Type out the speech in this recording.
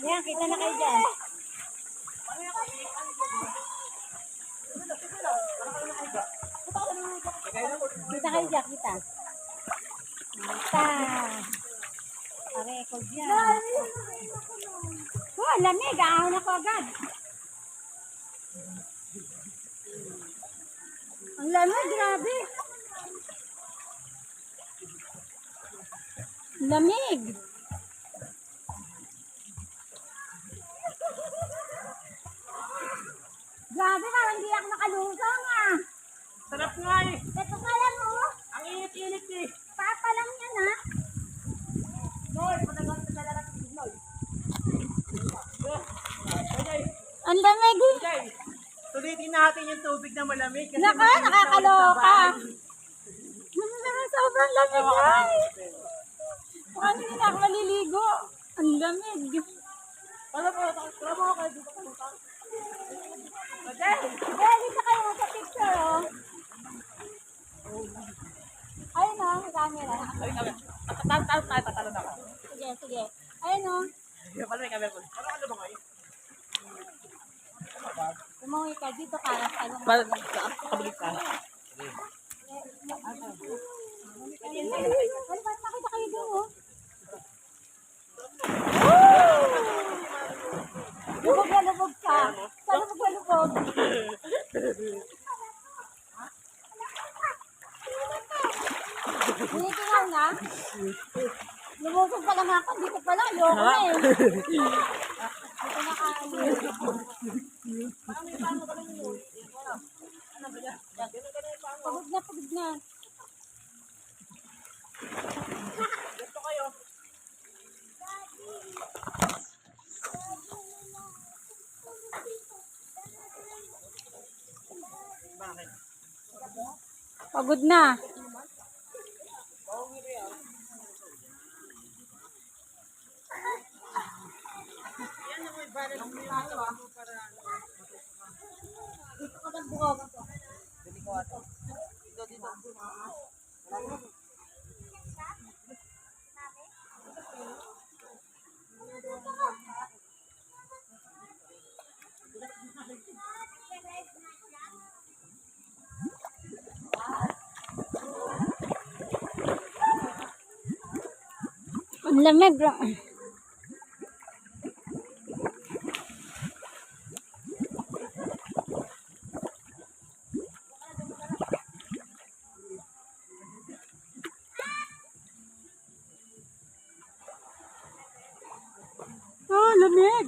Ayan, kita na kayo dyan. Kita kayo dyan, kita. Kita. Parecord yan. Oh, lamig. Ahon ako agad. Ang lamig, grabe. Lamig. Grabe, parang hindi ako nakalusong ah. Sarap nga eh. Ito ka lang oh. Ang init-init eh. Papa lang yan ha. Noy, panagang sa dalalang Noy. Okay. Ang lamig eh. Okay. Sulitin natin yung tubig na malamig. Kasi Naka, nakakaloka. Sobrang lamig guys. Mukhang hindi na ako maliligo. Ang lamig. Para mo kayo dito ka lutang. Okay. Eh, dito kayo sa picture oh. Ayun oh, may camera. Ay, kami. Tatalon ako. Sige, sige. Ayun oh. Paano may camera ko? Ano ba kayo? Umuwi ka dito para sa ano. Kabalik ka. Ano ba nakita kayo doon oh? Lubog na lubog ka. Sa lubog na lubog. Binitingaw na? Lumusog pa lang ako. Dito pa lang. Ayoko na eh. Dito na kaano. Pagod na, pagod na. Dito kayo. Bakit? Pagod na. Ang lamig. Oh, lamig.